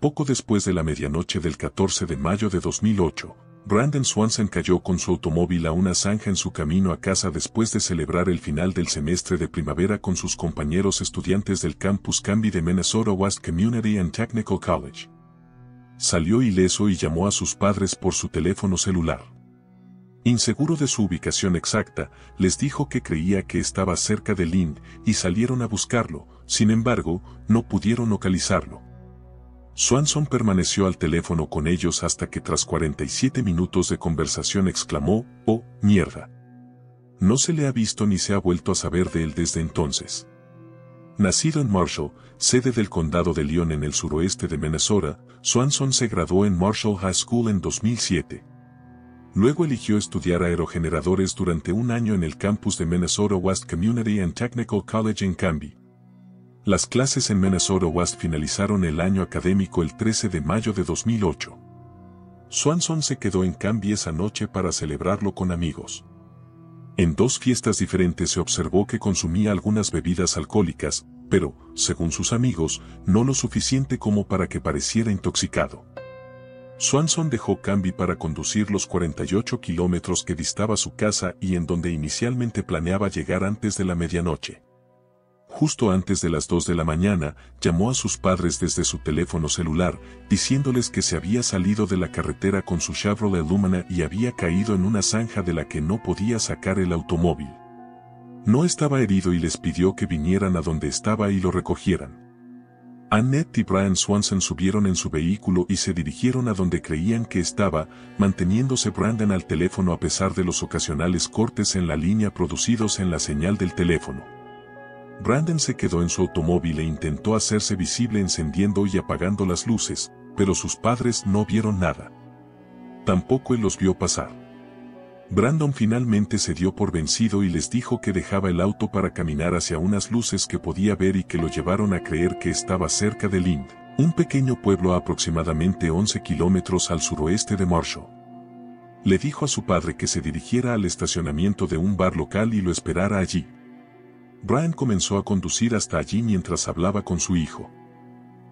Poco después de la medianoche del 14 de mayo de 2008, Brandon Swanson cayó con su automóvil a una zanja en su camino a casa después de celebrar el final del semestre de primavera con sus compañeros estudiantes del campus Canby de Minnesota West Community and Technical College. Salió ileso y llamó a sus padres por su teléfono celular. Inseguro de su ubicación exacta, les dijo que creía que estaba cerca de Lynn y salieron a buscarlo, sin embargo, no pudieron localizarlo. Swanson permaneció al teléfono con ellos hasta que tras 47 minutos de conversación exclamó, «Oh, mierda». No se le ha visto ni se ha vuelto a saber de él desde entonces. Nacido en Marshall, sede del condado de Lyon en el suroeste de Minnesota, Swanson se graduó en Marshall High School en 2007. Luego eligió estudiar aerogeneradores durante un año en el campus de Minnesota West Community and Technical College en Canby. Las clases en Minnesota West finalizaron el año académico el 13 de mayo de 2008. Swanson se quedó en Canby esa noche para celebrarlo con amigos. En dos fiestas diferentes se observó que consumía algunas bebidas alcohólicas, pero, según sus amigos, no lo suficiente como para que pareciera intoxicado. Swanson dejó Canby para conducir los 48 kilómetros que distaba su casa y en donde inicialmente planeaba llegar antes de la medianoche. Justo antes de las 2 de la mañana, llamó a sus padres desde su teléfono celular, diciéndoles que se había salido de la carretera con su Chevrolet Lumina y había caído en una zanja de la que no podía sacar el automóvil. No estaba herido y les pidió que vinieran a donde estaba y lo recogieran. Annette y Brian Swanson subieron en su vehículo y se dirigieron a donde creían que estaba, manteniéndose Brandon al teléfono a pesar de los ocasionales cortes en la línea producidos en la señal del teléfono. Brandon se quedó en su automóvil e intentó hacerse visible encendiendo y apagando las luces, pero sus padres no vieron nada. Tampoco él los vio pasar. Brandon finalmente se dio por vencido y les dijo que dejaba el auto para caminar hacia unas luces que podía ver y que lo llevaron a creer que estaba cerca de Lynn, un pequeño pueblo a aproximadamente 11 kilómetros al suroeste de Marshall. Le dijo a su padre que se dirigiera al estacionamiento de un bar local y lo esperara allí. Brian comenzó a conducir hasta allí mientras hablaba con su hijo.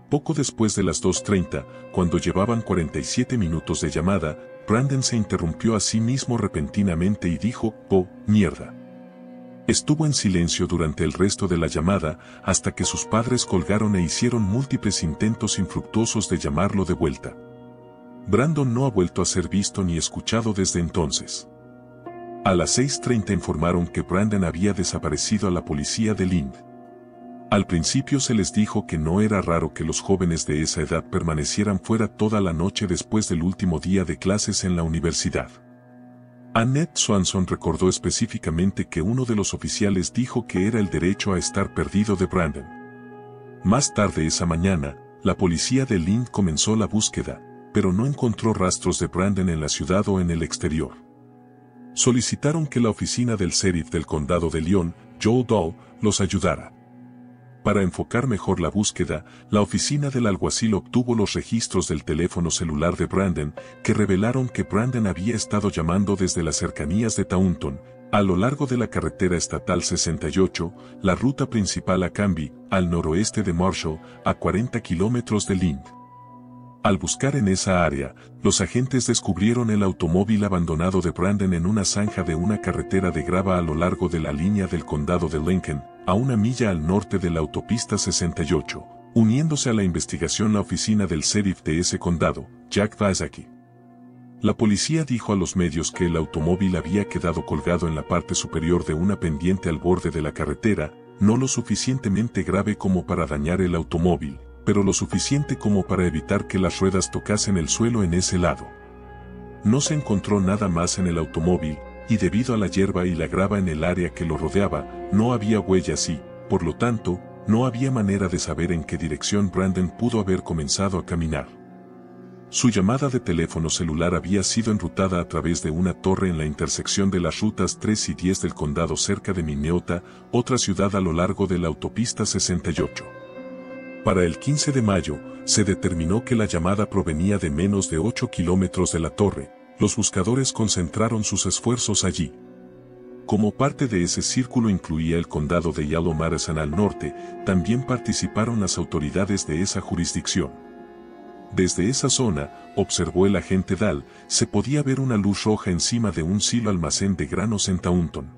Poco después de las 2:30, cuando llevaban 47 minutos de llamada, Brandon se interrumpió a sí mismo repentinamente y dijo, «Oh, mierda». Estuvo en silencio durante el resto de la llamada, hasta que sus padres colgaron e hicieron múltiples intentos infructuosos de llamarlo de vuelta. Brandon no ha vuelto a ser visto ni escuchado desde entonces. A las 6:30 informaron que Brandon había desaparecido a la policía de Lynn. Al principio se les dijo que no era raro que los jóvenes de esa edad permanecieran fuera toda la noche después del último día de clases en la universidad. Annette Swanson recordó específicamente que uno de los oficiales dijo que era el derecho a estar perdido de Brandon. Más tarde esa mañana, la policía de Lynn comenzó la búsqueda, pero no encontró rastros de Brandon en la ciudad o en el exterior. Solicitaron que la oficina del sheriff del condado de Lyon, Joel Dahl, los ayudara. Para enfocar mejor la búsqueda, la oficina del alguacil obtuvo los registros del teléfono celular de Brandon, que revelaron que Brandon había estado llamando desde las cercanías de Taunton, a lo largo de la carretera estatal 68, la ruta principal a Canby, al noroeste de Marshall, a 40 kilómetros de Lynn. Al buscar en esa área, los agentes descubrieron el automóvil abandonado de Brandon en una zanja de una carretera de grava a lo largo de la línea del condado de Lincoln, a una milla al norte de la autopista 68, uniéndose a la investigación la oficina del sheriff de ese condado, Jack Vazaki. La policía dijo a los medios que el automóvil había quedado colgado en la parte superior de una pendiente al borde de la carretera, no lo suficientemente grave como para dañar el automóvil, pero lo suficiente como para evitar que las ruedas tocasen el suelo en ese lado. No se encontró nada más en el automóvil, y debido a la hierba y la grava en el área que lo rodeaba, no había huellas y, por lo tanto, no había manera de saber en qué dirección Brandon pudo haber comenzado a caminar. Su llamada de teléfono celular había sido enrutada a través de una torre en la intersección de las rutas 3 y 10 del condado cerca de Minneota, otra ciudad a lo largo de la autopista 68. Para el 15 de mayo, se determinó que la llamada provenía de menos de 8 kilómetros de la torre. Los buscadores concentraron sus esfuerzos allí. Como parte de ese círculo incluía el condado de Yellow Madison al norte, también participaron las autoridades de esa jurisdicción. Desde esa zona, observó el agente Dahl, se podía ver una luz roja encima de un silo almacén de granos en Taunton.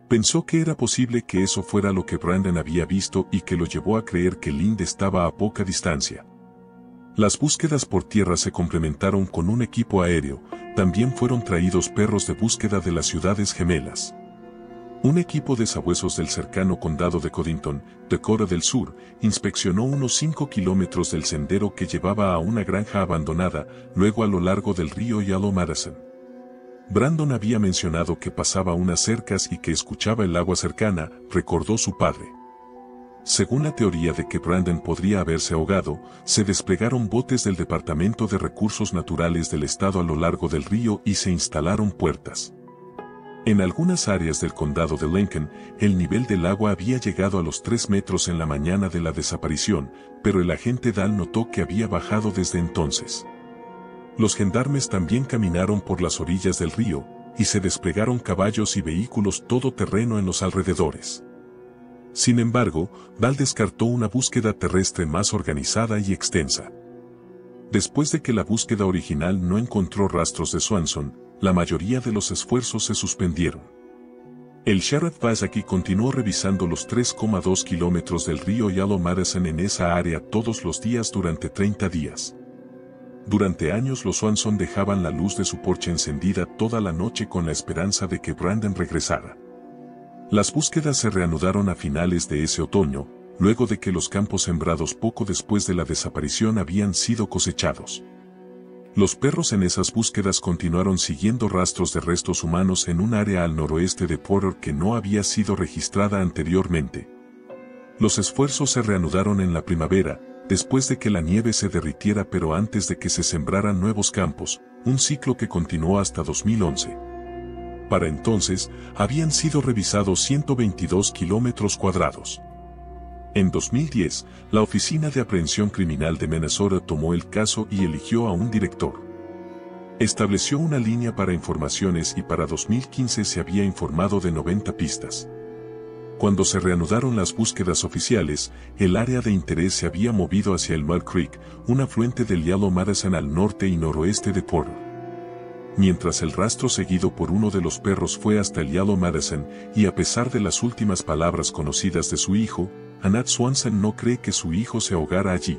Pensó que era posible que eso fuera lo que Brandon había visto y que lo llevó a creer que Lind estaba a poca distancia. Las búsquedas por tierra se complementaron con un equipo aéreo, también fueron traídos perros de búsqueda de las ciudades gemelas. Un equipo de sabuesos del cercano condado de Codington, Dakota del Sur, inspeccionó unos 5 kilómetros del sendero que llevaba a una granja abandonada, luego a lo largo del río Yellow Madison. Brandon había mencionado que pasaba unas cercas y que escuchaba el agua cercana, recordó su padre. Según la teoría de que Brandon podría haberse ahogado, se desplegaron botes del Departamento de Recursos Naturales del estado a lo largo del río y se instalaron puertas. En algunas áreas del condado de Lincoln, el nivel del agua había llegado a los 3 metros en la mañana de la desaparición, pero el agente Dahl notó que había bajado desde entonces. Los gendarmes también caminaron por las orillas del río, y se desplegaron caballos y vehículos todoterreno en los alrededores. Sin embargo, Dahl descartó una búsqueda terrestre más organizada y extensa. Después de que la búsqueda original no encontró rastros de Swanson, la mayoría de los esfuerzos se suspendieron. El sheriff Vazaki continuó revisando los 3,2 kilómetros del río Yellow Madison en esa área todos los días durante 30 días. Durante años los Swanson dejaban la luz de su porche encendida toda la noche con la esperanza de que Brandon regresara. Las búsquedas se reanudaron a finales de ese otoño, luego de que los campos sembrados poco después de la desaparición habían sido cosechados. Los perros en esas búsquedas continuaron siguiendo rastros de restos humanos en un área al noroeste de Porter que no había sido registrada anteriormente. Los esfuerzos se reanudaron en la primavera, después de que la nieve se derritiera pero antes de que se sembraran nuevos campos, un ciclo que continuó hasta 2011. Para entonces, habían sido revisados 122 kilómetros cuadrados. En 2010, la Oficina de Aprehensión Criminal de Minnesota tomó el caso y eligió a un director. Estableció una línea para informaciones y para 2015 se había informado de 90 pistas. Cuando se reanudaron las búsquedas oficiales, el área de interés se había movido hacia el Mud Creek, un afluente del Yellow Madison al norte y noroeste de Porter. Mientras el rastro seguido por uno de los perros fue hasta el Yellow Madison, y a pesar de las últimas palabras conocidas de su hijo, Annette Swanson no cree que su hijo se ahogara allí.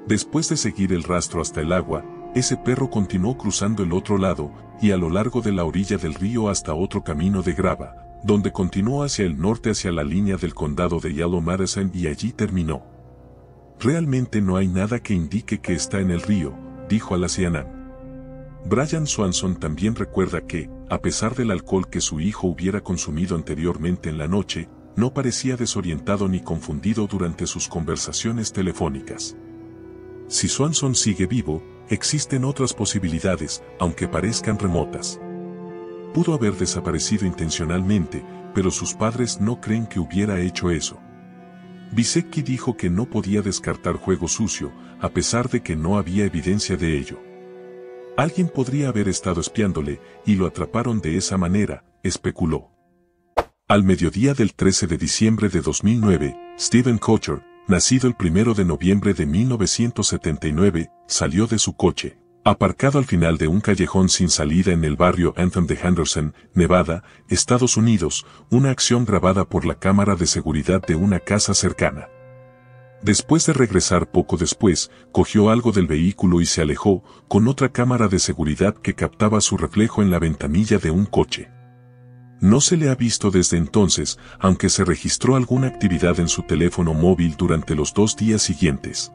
Después de seguir el rastro hasta el agua, ese perro continuó cruzando el otro lado, y a lo largo de la orilla del río hasta otro camino de grava, donde continuó hacia el norte hacia la línea del condado de Yellow Madison y allí terminó. Realmente no hay nada que indique que está en el río, dijo a la CNN. Brian Swanson también recuerda que, a pesar del alcohol que su hijo hubiera consumido anteriormente en la noche, no parecía desorientado ni confundido durante sus conversaciones telefónicas. Si Swanson sigue vivo, existen otras posibilidades, aunque parezcan remotas. Pudo haber desaparecido intencionalmente, pero sus padres no creen que hubiera hecho eso. Bisecki dijo que no podía descartar juego sucio, a pesar de que no había evidencia de ello. Alguien podría haber estado espiándole, y lo atraparon de esa manera, especuló. Al mediodía del 13 de diciembre de 2009, Steven Kocher, nacido el 1 de noviembre de 1979, salió de su coche, aparcado al final de un callejón sin salida en el barrio Anthem de Henderson, Nevada, Estados Unidos, una acción grabada por la cámara de seguridad de una casa cercana. Después de regresar poco después, cogió algo del vehículo y se alejó, con otra cámara de seguridad que captaba su reflejo en la ventanilla de un coche. No se le ha visto desde entonces, aunque se registró alguna actividad en su teléfono móvil durante los 2 días siguientes.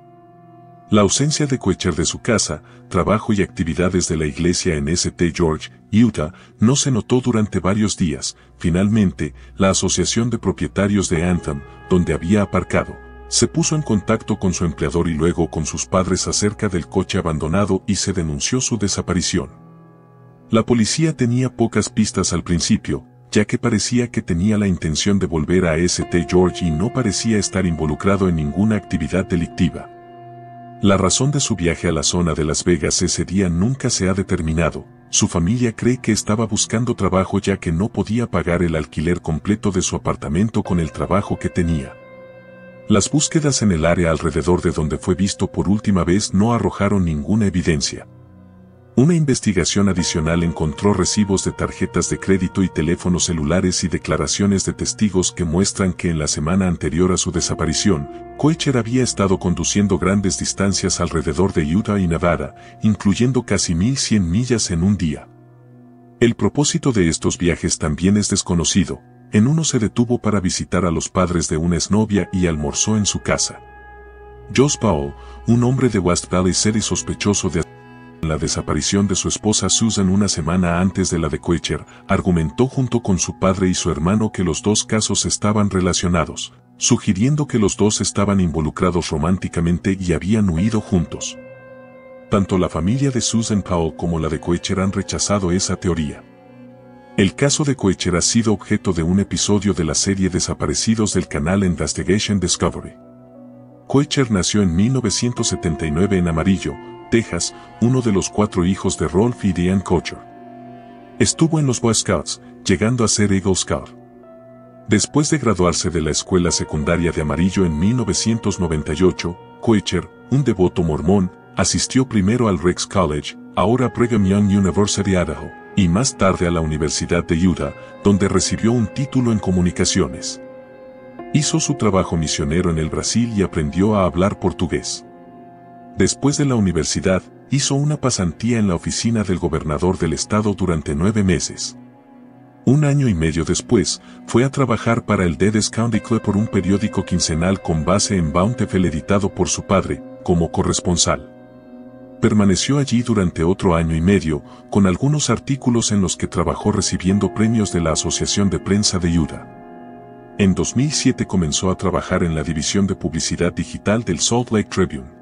La ausencia de Kocher de su casa, trabajo y actividades de la iglesia en St. George, Utah, no se notó durante varios días. Finalmente, la Asociación de Propietarios de Anthem, donde había aparcado, se puso en contacto con su empleador y luego con sus padres acerca del coche abandonado y se denunció su desaparición. La policía tenía pocas pistas al principio, ya que parecía que tenía la intención de volver a St. George y no parecía estar involucrado en ninguna actividad delictiva. La razón de su viaje a la zona de Las Vegas ese día nunca se ha determinado. Su familia cree que estaba buscando trabajo ya que no podía pagar el alquiler completo de su apartamento con el trabajo que tenía. Las búsquedas en el área alrededor de donde fue visto por última vez no arrojaron ninguna evidencia. Una investigación adicional encontró recibos de tarjetas de crédito y teléfonos celulares y declaraciones de testigos que muestran que en la semana anterior a su desaparición, Koecher había estado conduciendo grandes distancias alrededor de Utah y Nevada, incluyendo casi 1,100 millas en un día. El propósito de estos viajes también es desconocido. En uno se detuvo para visitar a los padres de una exnovia y almorzó en su casa. Josh Powell, un hombre de West Valley City sospechoso de la desaparición de su esposa Susan una semana antes de la de Koecher, argumentó junto con su padre y su hermano que los dos casos estaban relacionados, sugiriendo que los dos estaban involucrados románticamente y habían huido juntos. Tanto la familia de Susan Powell como la de Koecher han rechazado esa teoría. El caso de Koecher ha sido objeto de un episodio de la serie Desaparecidos del canal Investigation Discovery. Koecher nació en 1979 en Amarillo, Texas, uno de los 4 hijos de Rolf y Diane Koecher. Estuvo en los Boy Scouts, llegando a ser Eagle Scout. Después de graduarse de la escuela secundaria de Amarillo en 1998, Koecher, un devoto mormón, asistió primero al Rex College, ahora Brigham Young University Idaho, y más tarde a la Universidad de Utah, donde recibió un título en comunicaciones. Hizo su trabajo misionero en el Brasil y aprendió a hablar portugués. Después de la universidad, hizo una pasantía en la oficina del gobernador del estado durante 9 meses. Un año y medio después, fue a trabajar para el Dedes County Club por un periódico quincenal con base en Bountiful editado por su padre, como corresponsal. Permaneció allí durante otro año y medio, con algunos artículos en los que trabajó recibiendo premios de la Asociación de Prensa de Utah. En 2007 comenzó a trabajar en la división de publicidad digital del Salt Lake Tribune.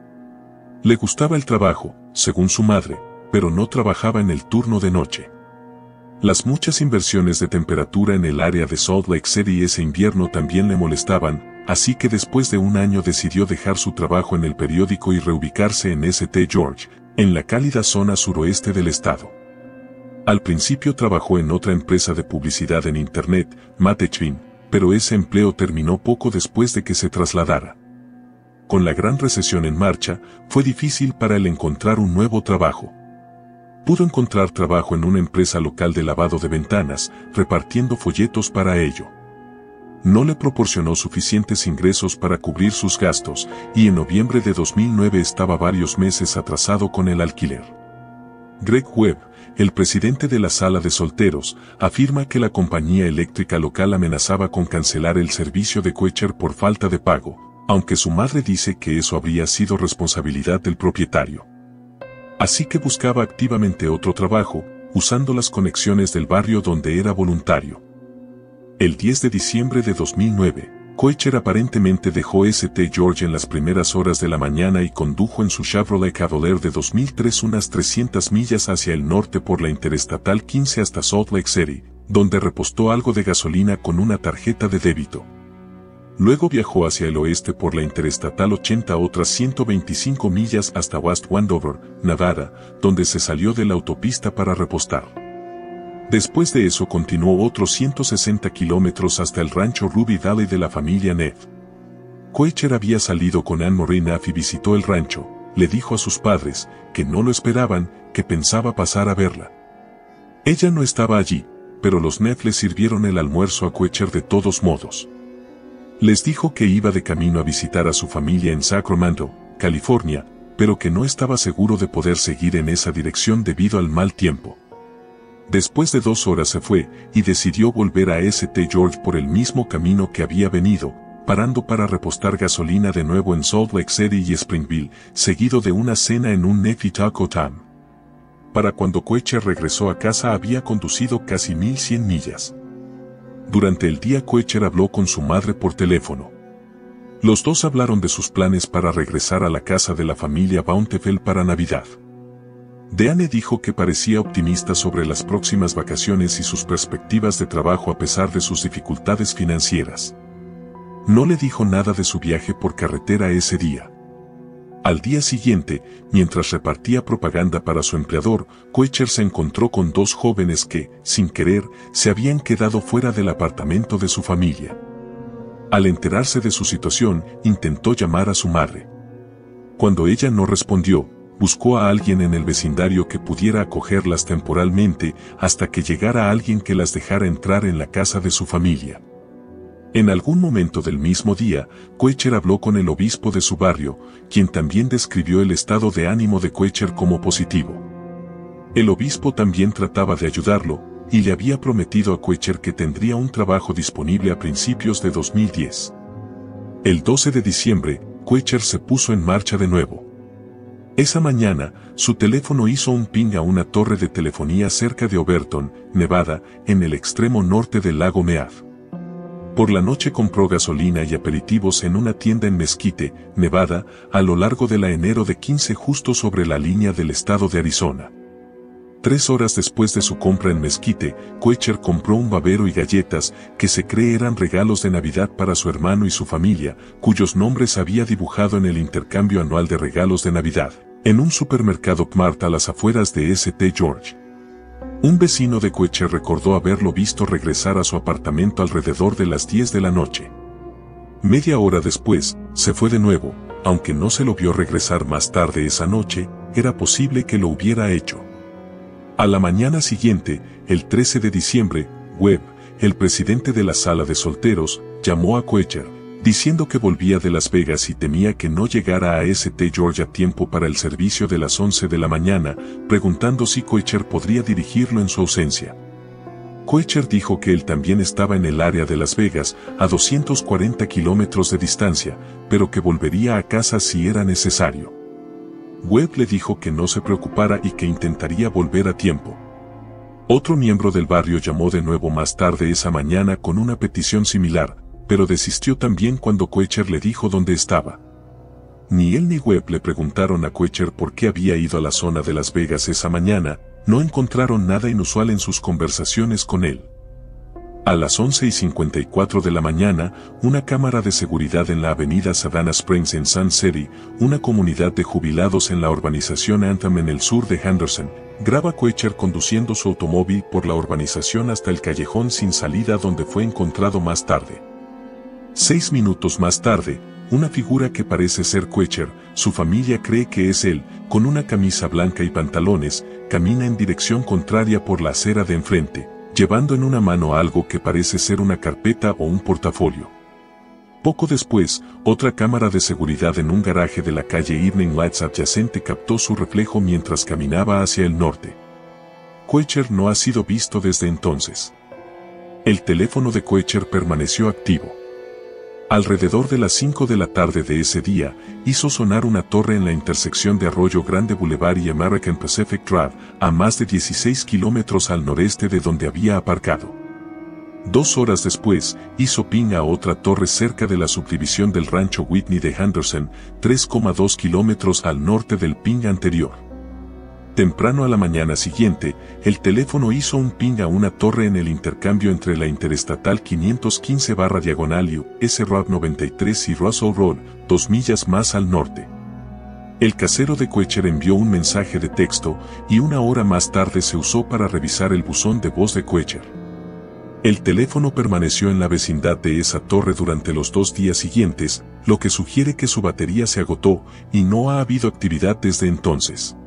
Le gustaba el trabajo, según su madre, pero no trabajaba en el turno de noche. Las muchas inversiones de temperatura en el área de Salt Lake City ese invierno también le molestaban, así que después de un año decidió dejar su trabajo en el periódico y reubicarse en St. George, en la cálida zona suroeste del estado. Al principio trabajó en otra empresa de publicidad en Internet, Matechvin, pero ese empleo terminó poco después de que se trasladara. Con la gran recesión en marcha, fue difícil para él encontrar un nuevo trabajo. Pudo encontrar trabajo en una empresa local de lavado de ventanas, repartiendo folletos para ello. No le proporcionó suficientes ingresos para cubrir sus gastos, y en noviembre de 2009 estaba varios meses atrasado con el alquiler. Greg Webb, el presidente de la sala de solteros, afirma que la compañía eléctrica local amenazaba con cancelar el servicio de Koecher por falta de pago, aunque su madre dice que eso habría sido responsabilidad del propietario. Así que buscaba activamente otro trabajo, usando las conexiones del barrio donde era voluntario. El 10 de diciembre de 2009, Koecher aparentemente dejó St. George en las primeras horas de la mañana y condujo en su Chevrolet Cavalier de 2003 unas 300 millas hacia el norte por la Interestatal 15 hasta Salt Lake City, donde repostó algo de gasolina con una tarjeta de débito. Luego viajó hacia el oeste por la Interestatal 80 otras 125 millas hasta West Wendover, Nevada, donde se salió de la autopista para repostar. Después de eso continuó otros 160 kilómetros hasta el rancho Ruby Valley de la familia Neff. Koecher había salido con Anne-Marie Neff y visitó el rancho, le dijo a sus padres, que no lo esperaban, que pensaba pasar a verla. Ella no estaba allí, pero los Neff le sirvieron el almuerzo a Koecher de todos modos. Les dijo que iba de camino a visitar a su familia en Sacramento, California, pero que no estaba seguro de poder seguir en esa dirección debido al mal tiempo. Después de 2 horas se fue, y decidió volver a St. George por el mismo camino que había venido, parando para repostar gasolina de nuevo en Salt Lake City y Springville, seguido de una cena en un Neff y Taco Time. Para cuando Koecher regresó a casa había conducido casi 1,100 millas. Durante el día Koecher habló con su madre por teléfono. Los dos hablaron de sus planes para regresar a la casa de la familia Bountiful para Navidad. Deanne dijo que parecía optimista sobre las próximas vacaciones y sus perspectivas de trabajo a pesar de sus dificultades financieras. No le dijo nada de su viaje por carretera ese día. Al día siguiente, mientras repartía propaganda para su empleador, Koecher se encontró con 2 jóvenes que, sin querer, se habían quedado fuera del apartamento de su familia. Al enterarse de su situación, intentó llamar a su madre. Cuando ella no respondió, buscó a alguien en el vecindario que pudiera acogerlas temporalmente hasta que llegara alguien que las dejara entrar en la casa de su familia. En algún momento del mismo día, Koechner habló con el obispo de su barrio, quien también describió el estado de ánimo de Koechner como positivo. El obispo también trataba de ayudarlo, y le había prometido a Koechner que tendría un trabajo disponible a principios de 2010. El 12 de diciembre, Koechner se puso en marcha de nuevo. Esa mañana, su teléfono hizo un ping a una torre de telefonía cerca de Overton, Nevada, en el extremo norte del lago Mead. Por la noche compró gasolina y aperitivos en una tienda en Mesquite, Nevada, a lo largo de la enero de 15 justo sobre la línea del estado de Arizona. 3 horas después de su compra en Mesquite, Koechner compró un babero y galletas que se cree eran regalos de Navidad para su hermano y su familia, cuyos nombres había dibujado en el intercambio anual de regalos de Navidad, en un supermercado Kmart a las afueras de St. George. Un vecino de Koechner recordó haberlo visto regresar a su apartamento alrededor de las 10 de la noche. Media hora después, se fue de nuevo, aunque no se lo vio regresar más tarde esa noche, era posible que lo hubiera hecho. A la mañana siguiente, el 13 de diciembre, Webb, el presidente de la sala de solteros, llamó a Koechner, diciendo que volvía de Las Vegas y temía que no llegara a St. George a tiempo para el servicio de las 11 de la mañana, preguntando si Koechner podría dirigirlo en su ausencia. Koechner dijo que él también estaba en el área de Las Vegas, a 240 kilómetros de distancia, pero que volvería a casa si era necesario. Webb le dijo que no se preocupara y que intentaría volver a tiempo. Otro miembro del barrio llamó de nuevo más tarde esa mañana con una petición similar, pero desistió también cuando Koechner le dijo dónde estaba. Ni él ni Webb le preguntaron a Koechner por qué había ido a la zona de Las Vegas esa mañana, no encontraron nada inusual en sus conversaciones con él. A las 11:54 de la mañana, una cámara de seguridad en la avenida Savannah Springs en Sun City, una comunidad de jubilados en la urbanización Anthem en el sur de Henderson, graba a Koechner conduciendo su automóvil por la urbanización hasta el callejón sin salida donde fue encontrado más tarde. 6 minutos más tarde, una figura que parece ser Koechner, su familia cree que es él, con una camisa blanca y pantalones, camina en dirección contraria por la acera de enfrente, llevando en una mano algo que parece ser una carpeta o un portafolio. Poco después, otra cámara de seguridad en un garaje de la calle Evening Lights adyacente captó su reflejo mientras caminaba hacia el norte. Koechner no ha sido visto desde entonces. El teléfono de Koechner permaneció activo. Alrededor de las 5 de la tarde de ese día, hizo sonar una torre en la intersección de Arroyo Grande Boulevard y American Pacific Drive, a más de 16 kilómetros al noreste de donde había aparcado. 2 horas después, hizo ping a otra torre cerca de la subdivisión del rancho Whitney de Henderson, 3,2 kilómetros al norte del ping anterior. Temprano a la mañana siguiente, el teléfono hizo un ping a una torre en el intercambio entre la Interestatal 515/diagonal US Road 93 y Russell Road, 2 millas más al norte. El casero de Koechner envió un mensaje de texto, y 1 hora más tarde se usó para revisar el buzón de voz de Koechner. El teléfono permaneció en la vecindad de esa torre durante los 2 días siguientes, lo que sugiere que su batería se agotó, y no ha habido actividad desde entonces.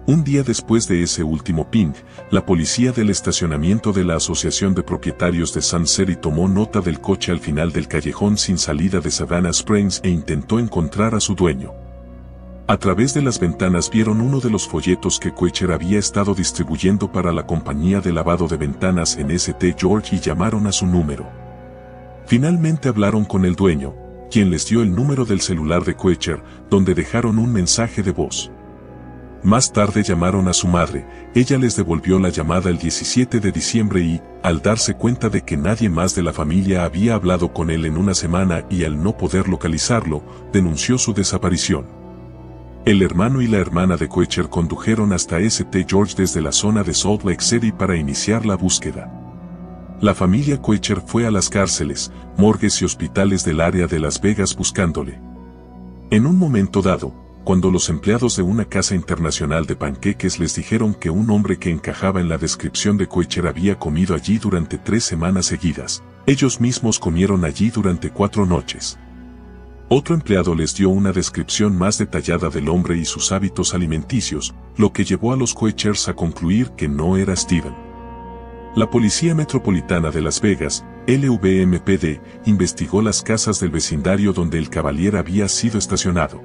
Un día después de ese último ping, la policía del estacionamiento de la Asociación de Propietarios de Sun City tomó nota del coche al final del callejón sin salida de Savannah Springs e intentó encontrar a su dueño. A través de las ventanas vieron uno de los folletos que Koechner había estado distribuyendo para la compañía de lavado de ventanas en St. George y llamaron a su número. Finalmente hablaron con el dueño, quien les dio el número del celular de Koechner, donde dejaron un mensaje de voz. Más tarde llamaron a su madre, ella les devolvió la llamada el 17 de diciembre y, al darse cuenta de que nadie más de la familia había hablado con él en una semana y al no poder localizarlo, denunció su desaparición. El hermano y la hermana de Koechner condujeron hasta St. George desde la zona de Salt Lake City para iniciar la búsqueda. La familia Koechner fue a las cárceles, morgues y hospitales del área de Las Vegas buscándole. En un momento dado, cuando los empleados de una casa internacional de panqueques les dijeron que un hombre que encajaba en la descripción de Koechner había comido allí durante 3 semanas seguidas, Ellos mismos comieron allí durante 4 noches. Otro empleado les dio una descripción más detallada del hombre y sus hábitos alimenticios, lo que llevó a los Koechers a concluir que no era Steven. La Policía Metropolitana de Las Vegas, LVMPD, investigó las casas del vecindario donde el Cavalier había sido estacionado.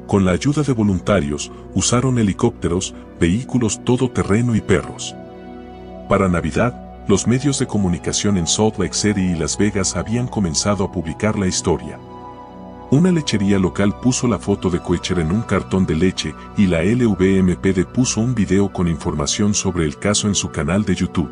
Con la ayuda de voluntarios, usaron helicópteros, vehículos todoterreno y perros. Para Navidad, los medios de comunicación en Salt Lake City y Las Vegas habían comenzado a publicar la historia. Una lechería local puso la foto de Koecher en un cartón de leche y la LVMPD puso un video con información sobre el caso en su canal de YouTube.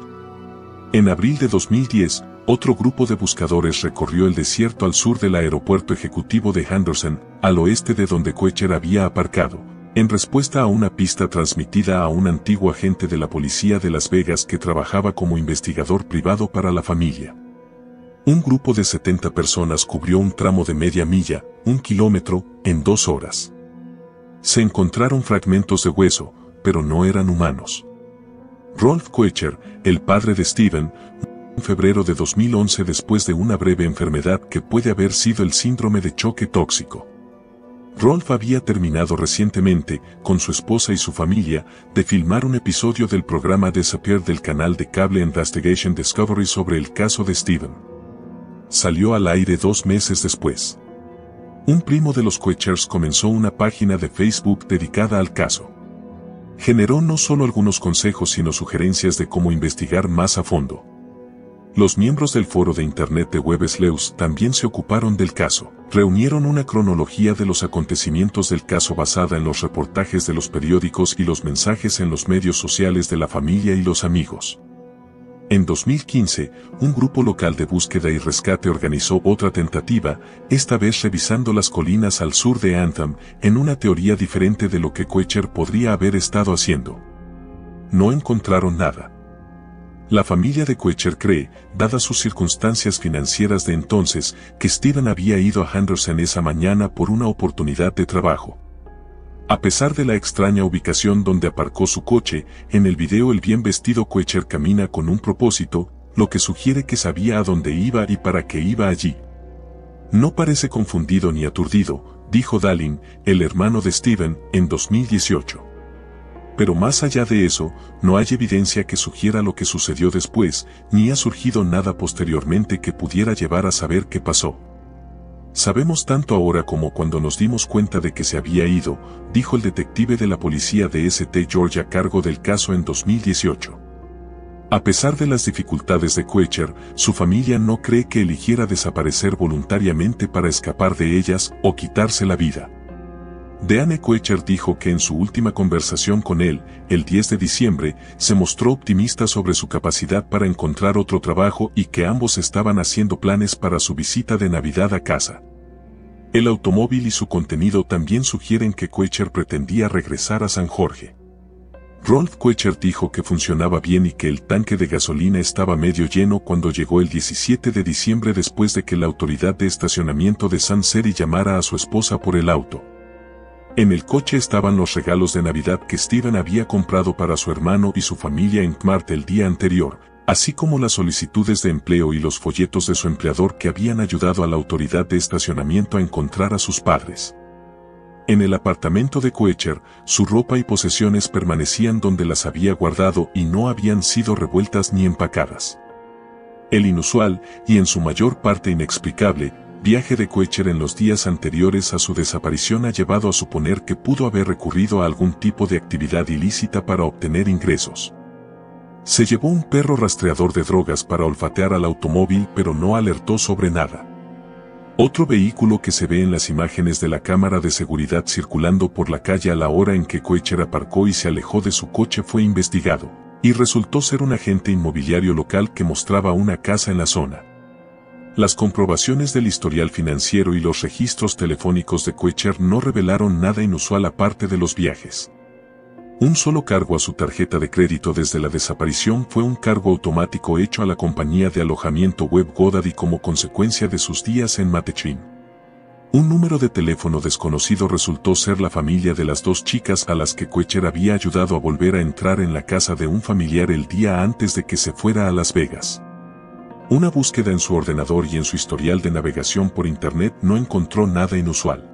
En abril de 2010, otro grupo de buscadores recorrió el desierto al sur del aeropuerto ejecutivo de Henderson, al oeste de donde Koecher había aparcado, en respuesta a una pista transmitida a un antiguo agente de la policía de Las Vegas que trabajaba como investigador privado para la familia. Un grupo de 70 personas cubrió un tramo de media milla, 1 kilómetro, en 2 horas. Se encontraron fragmentos de hueso, pero no eran humanos. Rolf Koecher, el padre de Steven, en febrero de 2011 después de una breve enfermedad que puede haber sido el síndrome de choque tóxico. Rolf había terminado recientemente, con su esposa y su familia, de filmar un episodio del programa Disappear del canal de cable Investigation Discovery sobre el caso de Steven. Salió al aire 2 meses después. Un primo de los Koechers comenzó una página de Facebook dedicada al caso. Generó no solo algunos consejos sino sugerencias de cómo investigar más a fondo. Los miembros del foro de internet de Web Sleus también se ocuparon del caso. Reunieron una cronología de los acontecimientos del caso basada en los reportajes de los periódicos y los mensajes en los medios sociales de la familia y los amigos. En 2015, un grupo local de búsqueda y rescate organizó otra tentativa, esta vez revisando las colinas al sur de Anthem, en una teoría diferente de lo que Koecher podría haber estado haciendo. No encontraron nada. La familia de Koecher cree, dadas sus circunstancias financieras de entonces, que Steven había ido a Henderson esa mañana por una oportunidad de trabajo. A pesar de la extraña ubicación donde aparcó su coche, en el video el bien vestido Koecher camina con un propósito, lo que sugiere que sabía a dónde iba y para qué iba allí. No parece confundido ni aturdido, dijo Dallin, el hermano de Steven, en 2018. Pero más allá de eso, no hay evidencia que sugiera lo que sucedió después, ni ha surgido nada posteriormente que pudiera llevar a saber qué pasó. Sabemos tanto ahora como cuando nos dimos cuenta de que se había ido, dijo el detective de la policía de St. George a cargo del caso en 2018. A pesar de las dificultades de Koecher, su familia no cree que eligiera desaparecer voluntariamente para escapar de ellas o quitarse la vida. Deanne Koecher dijo que en su última conversación con él, el 10 de diciembre, se mostró optimista sobre su capacidad para encontrar otro trabajo y que ambos estaban haciendo planes para su visita de Navidad a casa. El automóvil y su contenido también sugieren que Koecher pretendía regresar a San Jorge. Rolf Koecher dijo que funcionaba bien y que el tanque de gasolina estaba medio lleno cuando llegó el 17 de diciembre después de que la autoridad de estacionamiento de Sun City llamara a su esposa por el auto. En el coche estaban los regalos de Navidad que Steven había comprado para su hermano y su familia en Kmart el día anterior, así como las solicitudes de empleo y los folletos de su empleador que habían ayudado a la autoridad de estacionamiento a encontrar a sus padres. En el apartamento de Koecher, su ropa y posesiones permanecían donde las había guardado y no habían sido revueltas ni empacadas. El inusual, y en su mayor parte inexplicable, viaje de Koecher en los días anteriores a su desaparición ha llevado a suponer que pudo haber recurrido a algún tipo de actividad ilícita para obtener ingresos. Se llevó un perro rastreador de drogas para olfatear al automóvil pero no alertó sobre nada. Otro vehículo que se ve en las imágenes de la cámara de seguridad circulando por la calle a la hora en que Koecher aparcó y se alejó de su coche fue investigado, y resultó ser un agente inmobiliario local que mostraba una casa en la zona. Las comprobaciones del historial financiero y los registros telefónicos de Koecher no revelaron nada inusual aparte de los viajes. Un solo cargo a su tarjeta de crédito desde la desaparición fue un cargo automático hecho a la compañía de alojamiento web GoDaddy como consecuencia de sus días en Matechin. Un número de teléfono desconocido resultó ser la familia de las 2 chicas a las que Koecher había ayudado a volver a entrar en la casa de un familiar el día antes de que se fuera a Las Vegas. Una búsqueda en su ordenador y en su historial de navegación por Internet no encontró nada inusual.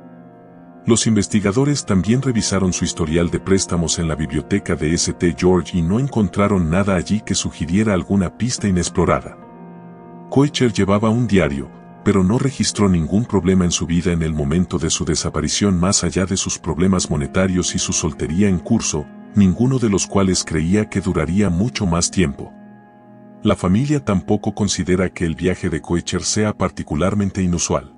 Los investigadores también revisaron su historial de préstamos en la biblioteca de St. George y no encontraron nada allí que sugiriera alguna pista inexplorada. Koechner llevaba un diario, pero no registró ningún problema en su vida en el momento de su desaparición más allá de sus problemas monetarios y su soltería en curso, ninguno de los cuales creía que duraría mucho más tiempo. La familia tampoco considera que el viaje de Koechner sea particularmente inusual.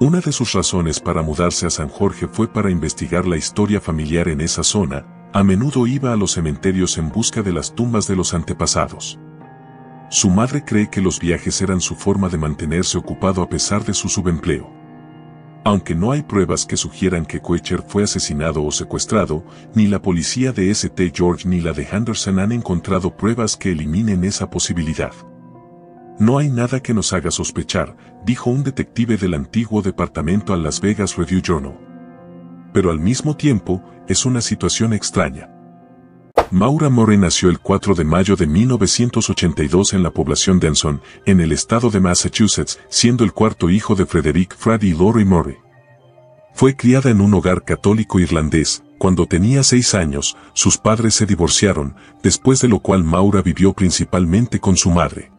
Una de sus razones para mudarse a San Jorge fue para investigar la historia familiar en esa zona. A menudo iba a los cementerios en busca de las tumbas de los antepasados. Su madre cree que los viajes eran su forma de mantenerse ocupado a pesar de su subempleo. Aunque no hay pruebas que sugieran que Koechner fue asesinado o secuestrado, ni la policía de St. George ni la de Henderson han encontrado pruebas que eliminen esa posibilidad. No hay nada que nos haga sospechar, dijo un detective del antiguo departamento al Las Vegas Review-Journal. Pero al mismo tiempo, es una situación extraña. Maura Murray nació el 4 de mayo de 1982 en la población de Anson, en el estado de Massachusetts, siendo el cuarto hijo de Frederick Fred y Lori Murray. Fue criada en un hogar católico irlandés. Cuando tenía 6 años, sus padres se divorciaron, después de lo cual Maura vivió principalmente con su madre.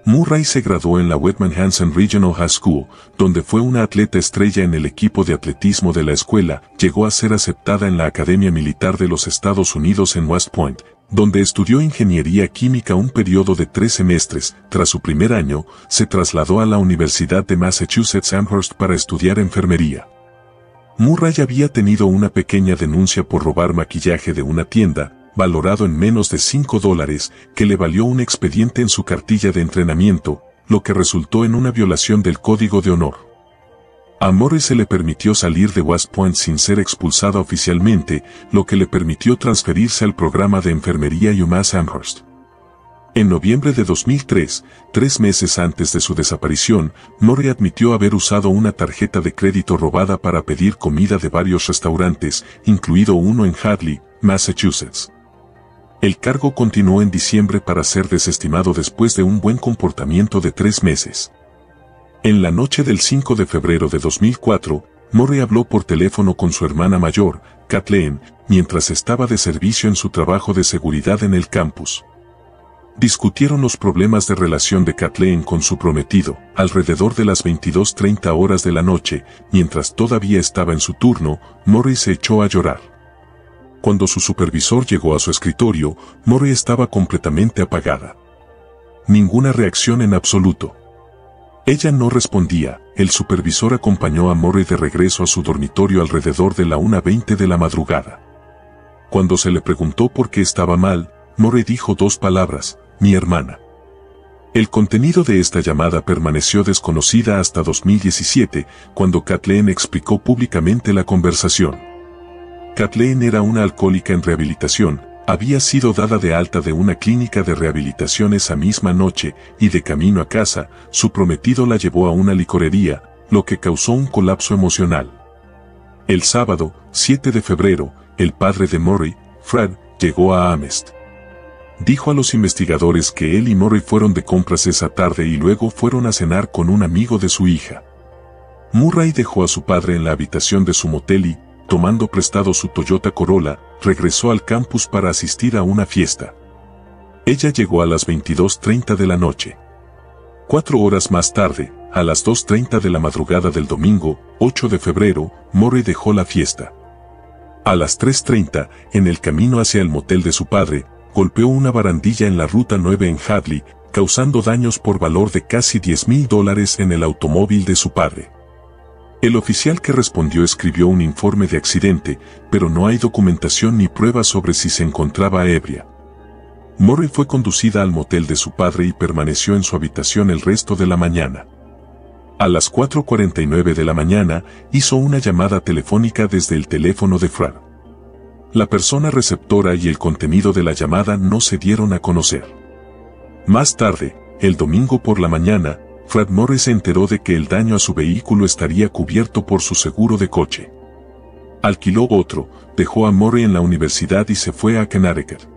Murray se graduó en la Wetman Hansen Regional High School, donde fue una atleta estrella en el equipo de atletismo de la escuela. Llegó a ser aceptada en la Academia Militar de los Estados Unidos en West Point, donde estudió ingeniería química un periodo de 3 semestres. Tras su primer año, se trasladó a la Universidad de Massachusetts Amherst para estudiar enfermería. Murray había tenido una pequeña denuncia por robar maquillaje de una tienda, valorado en menos de $5, que le valió un expediente en su cartilla de entrenamiento, lo que resultó en una violación del Código de Honor. A Murray se le permitió salir de West Point sin ser expulsada oficialmente, lo que le permitió transferirse al programa de enfermería UMass Amherst. En noviembre de 2003, 3 meses antes de su desaparición, Murray admitió haber usado una tarjeta de crédito robada para pedir comida de varios restaurantes, incluido uno en Hadley, Massachusetts. El cargo continuó en diciembre para ser desestimado después de un buen comportamiento de 3 meses. En la noche del 5 de febrero de 2004, Murray habló por teléfono con su hermana mayor, Kathleen, mientras estaba de servicio en su trabajo de seguridad en el campus. Discutieron los problemas de relación de Kathleen con su prometido, alrededor de las 22:30 horas de la noche. Mientras todavía estaba en su turno, Murray se echó a llorar. Cuando su supervisor llegó a su escritorio, Murray estaba completamente apagada. Ninguna reacción en absoluto. Ella no respondía. El supervisor acompañó a Murray de regreso a su dormitorio alrededor de la 1:20 de la madrugada. Cuando se le preguntó por qué estaba mal, Murray dijo 2 palabras: mi hermana. El contenido de esta llamada permaneció desconocida hasta 2017, cuando Kathleen explicó públicamente la conversación. Kathleen era una alcohólica en rehabilitación, había sido dada de alta de una clínica de rehabilitación esa misma noche, y de camino a casa, su prometido la llevó a una licorería, lo que causó un colapso emocional. El sábado, 7 de febrero, el padre de Murray, Fred, llegó a Amherst. Dijo a los investigadores que él y Murray fueron de compras esa tarde y luego fueron a cenar con un amigo de su hija. Murray dejó a su padre en la habitación de su motel y, tomando prestado su Toyota Corolla, regresó al campus para asistir a una fiesta. Ella llegó a las 22:30 de la noche. 4 horas más tarde, a las 2:30 de la madrugada del domingo, 8 de febrero, Murray dejó la fiesta. A las 3:30, en el camino hacia el motel de su padre, golpeó una barandilla en la Ruta 9 en Hadley, causando daños por valor de casi $10,000 en el automóvil de su padre. El oficial que respondió escribió un informe de accidente, pero no hay documentación ni pruebas sobre si se encontraba ebria. Murray fue conducida al motel de su padre y permaneció en su habitación el resto de la mañana. A las 4:49 de la mañana, hizo una llamada telefónica desde el teléfono de Fred. La persona receptora y el contenido de la llamada no se dieron a conocer. Más tarde, el domingo por la mañana, Fred Murray se enteró de que el daño a su vehículo estaría cubierto por su seguro de coche. Alquiló otro, dejó a Murray en la universidad y se fue a Connecticut.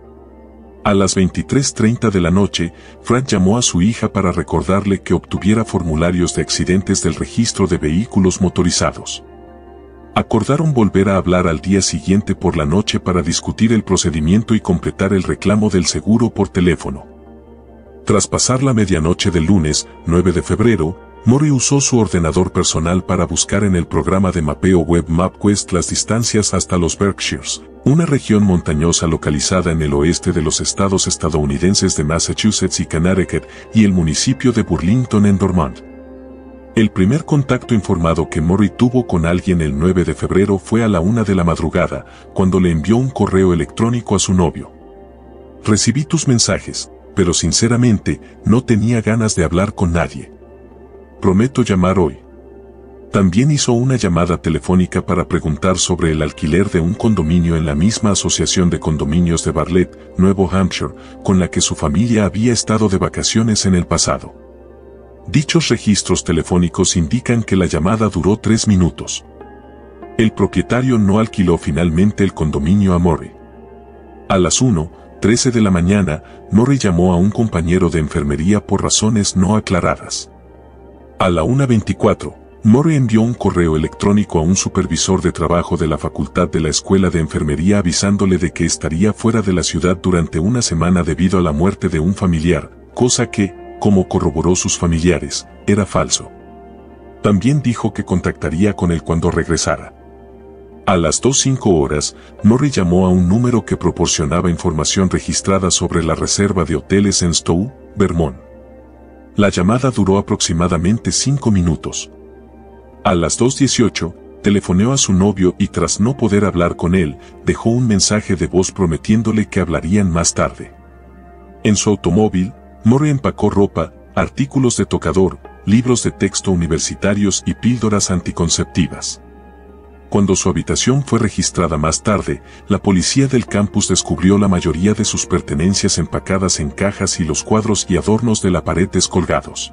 A las 23:30 de la noche, Fran llamó a su hija para recordarle que obtuviera formularios de accidentes del registro de vehículos motorizados. Acordaron volver a hablar al día siguiente por la noche para discutir el procedimiento y completar el reclamo del seguro por teléfono. Tras pasar la medianoche del lunes, 9 de febrero, Murray usó su ordenador personal para buscar en el programa de mapeo web MapQuest las distancias hasta los Berkshires, una región montañosa localizada en el oeste de los estados estadounidenses de Massachusetts y Connecticut, y el municipio de Burlington en Vermont. El primer contacto informado que Murray tuvo con alguien el 9 de febrero fue a la 1 de la madrugada, cuando le envió un correo electrónico a su novio. Recibí tus mensajes, pero sinceramente, no tenía ganas de hablar con nadie. Prometo llamar hoy. También hizo una llamada telefónica para preguntar sobre el alquiler de un condominio en la misma asociación de condominios de Bartlett, Nuevo Hampshire, con la que su familia había estado de vacaciones en el pasado. Dichos registros telefónicos indican que la llamada duró 3 minutos. El propietario no alquiló finalmente el condominio a Murray. A las 1:13 de la mañana, Murray llamó a un compañero de enfermería por razones no aclaradas. A la 1:24, Murray envió un correo electrónico a un supervisor de trabajo de la facultad de la escuela de enfermería avisándole de que estaría fuera de la ciudad durante una semana debido a la muerte de un familiar, cosa que, como corroboró sus familiares, era falso. También dijo que contactaría con él cuando regresara. A las 2:05, Murray llamó a un número que proporcionaba información registrada sobre la reserva de hoteles en Stowe, Vermont. La llamada duró aproximadamente 5 minutos. A las 2:18, telefoneó a su novio y tras no poder hablar con él, dejó un mensaje de voz prometiéndole que hablarían más tarde. En su automóvil, Murray empacó ropa, artículos de tocador, libros de texto universitarios y píldoras anticonceptivas. Cuando su habitación fue registrada más tarde, la policía del campus descubrió la mayoría de sus pertenencias empacadas en cajas y los cuadros y adornos de la pared descolgados.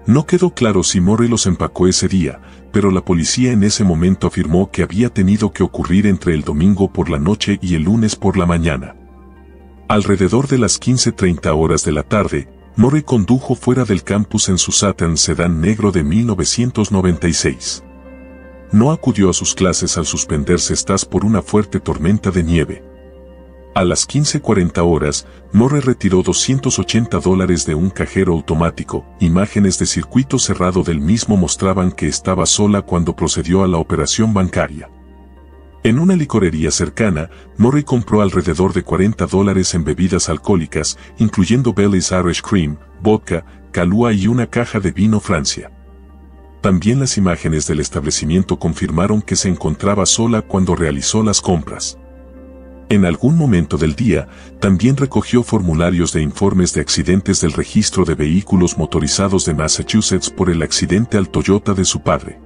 No quedó claro si Murray los empacó ese día, pero la policía en ese momento afirmó que había tenido que ocurrir entre el domingo por la noche y el lunes por la mañana. Alrededor de las 15:30 de la tarde, Murray condujo fuera del campus en su Saturn sedán negro de 1996. No acudió a sus clases al suspenderse estas por una fuerte tormenta de nieve. A las 15:40, Murray retiró $280 de un cajero automático. Imágenes de circuito cerrado del mismo mostraban que estaba sola cuando procedió a la operación bancaria. En una licorería cercana, Murray compró alrededor de $40 en bebidas alcohólicas, incluyendo Baileys Irish Cream, vodka, Kahlúa y una caja de vino Francia. También las imágenes del establecimiento confirmaron que se encontraba sola cuando realizó las compras. En algún momento del día, también recogió formularios de informes de accidentes del registro de vehículos motorizados de Massachusetts por el accidente al Toyota de su padre.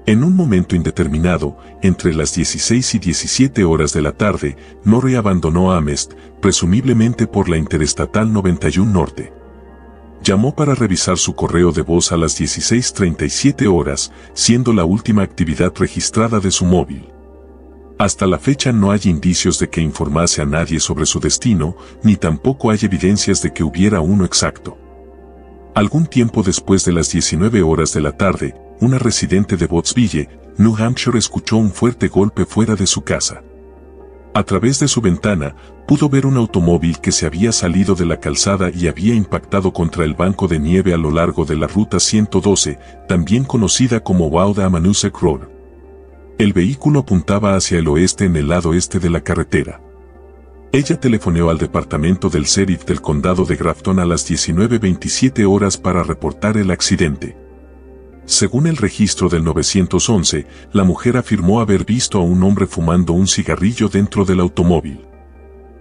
En un momento indeterminado, entre las 16 y 17 horas de la tarde, Murray abandonó Amherst, presumiblemente por la Interestatal 91 Norte. Llamó para revisar su correo de voz a las 16:37, siendo la última actividad registrada de su móvil. Hasta la fecha no hay indicios de que informase a nadie sobre su destino, ni tampoco hay evidencias de que hubiera uno exacto. Algún tiempo después de las 19 horas de la tarde, una residente de Bottsville, New Hampshire, escuchó un fuerte golpe fuera de su casa. A través de su ventana, pudo ver un automóvil que se había salido de la calzada y había impactado contra el banco de nieve a lo largo de la ruta 112, también conocida como Wauda-Amanuset Road. El vehículo apuntaba hacia el oeste en el lado este de la carretera. Ella telefoneó al departamento del sheriff del condado de Grafton a las 19:27 para reportar el accidente. Según el registro del 911, la mujer afirmó haber visto a un hombre fumando un cigarrillo dentro del automóvil.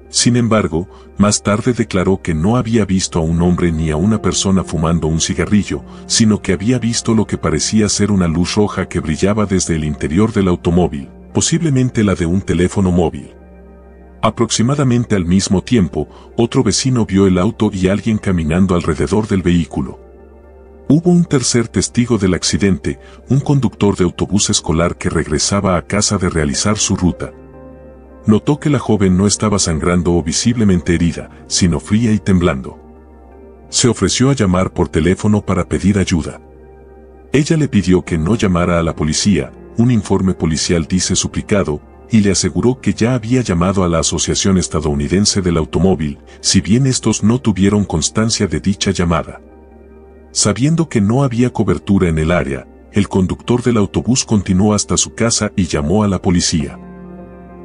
Sin embargo, más tarde declaró que no había visto a un hombre ni a una persona fumando un cigarrillo, sino que había visto lo que parecía ser una luz roja que brillaba desde el interior del automóvil, posiblemente la de un teléfono móvil. Aproximadamente al mismo tiempo, otro vecino vio el auto y alguien caminando alrededor del vehículo. Hubo un tercer testigo del accidente, un conductor de autobús escolar que regresaba a casa de realizar su ruta. Notó que la joven no estaba sangrando o visiblemente herida, sino fría y temblando. Se ofreció a llamar por teléfono para pedir ayuda. Ella le pidió que no llamara a la policía, un informe policial dice suplicado, y le aseguró que ya había llamado a la Asociación Estadounidense del Automóvil, si bien estos no tuvieron constancia de dicha llamada. Sabiendo que no había cobertura en el área, el conductor del autobús continuó hasta su casa y llamó a la policía.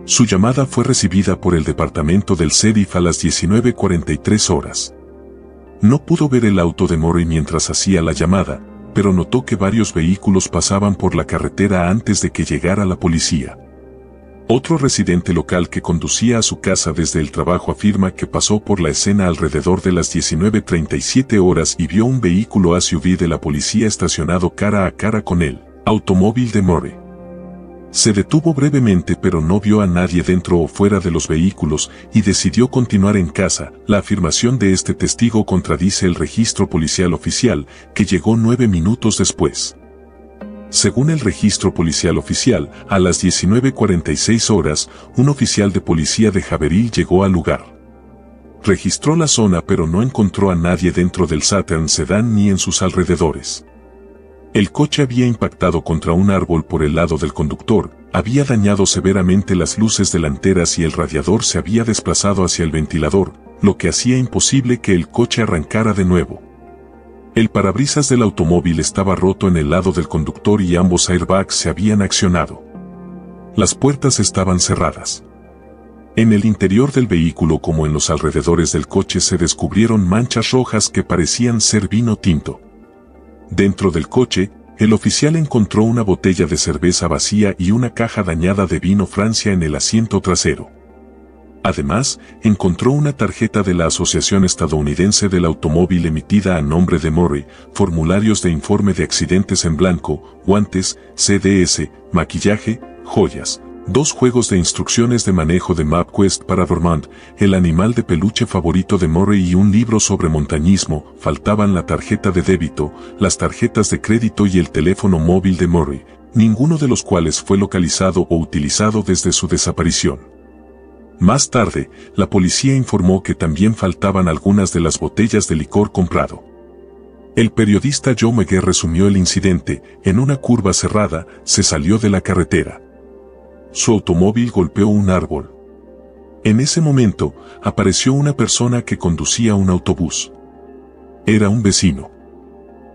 Su llamada fue recibida por el departamento del sheriff a las 19:43 horas. No pudo ver el auto de Murray mientras hacía la llamada, pero notó que varios vehículos pasaban por la carretera antes de que llegara la policía. Otro residente local que conducía a su casa desde el trabajo afirma que pasó por la escena alrededor de las 19:37 horas y vio un vehículo SUV de la policía estacionado cara a cara con el automóvil de Murray. Se detuvo brevemente pero no vio a nadie dentro o fuera de los vehículos y decidió continuar en casa. La afirmación de este testigo contradice el registro policial oficial, que llegó 9 minutos después. Según el registro policial oficial, a las 19:46 horas, un oficial de policía de Haverhill llegó al lugar. Registró la zona pero no encontró a nadie dentro del Saturn Sedan ni en sus alrededores. El coche había impactado contra un árbol por el lado del conductor, había dañado severamente las luces delanteras y el radiador se había desplazado hacia el ventilador, lo que hacía imposible que el coche arrancara de nuevo. El parabrisas del automóvil estaba roto en el lado del conductor y ambos airbags se habían accionado. Las puertas estaban cerradas. En el interior del vehículo como en los alrededores del coche se descubrieron manchas rojas que parecían ser vino tinto. Dentro del coche, el oficial encontró una botella de cerveza vacía y una caja dañada de vino Francia en el asiento trasero. Además, encontró una tarjeta de la Asociación Estadounidense del Automóvil emitida a nombre de Murray, formularios de informe de accidentes en blanco, guantes, CDS, maquillaje, joyas, 2 juegos de instrucciones de manejo de MapQuest para Vermont, el animal de peluche favorito de Murray y un libro sobre montañismo. Faltaban la tarjeta de débito, las tarjetas de crédito y el teléfono móvil de Murray, ninguno de los cuales fue localizado o utilizado desde su desaparición. Más tarde, la policía informó que también faltaban algunas de las botellas de licor comprado. El periodista Joe Meguer resumió el incidente: en una curva cerrada, se salió de la carretera. Su automóvil golpeó un árbol. En ese momento, apareció una persona que conducía un autobús. Era un vecino.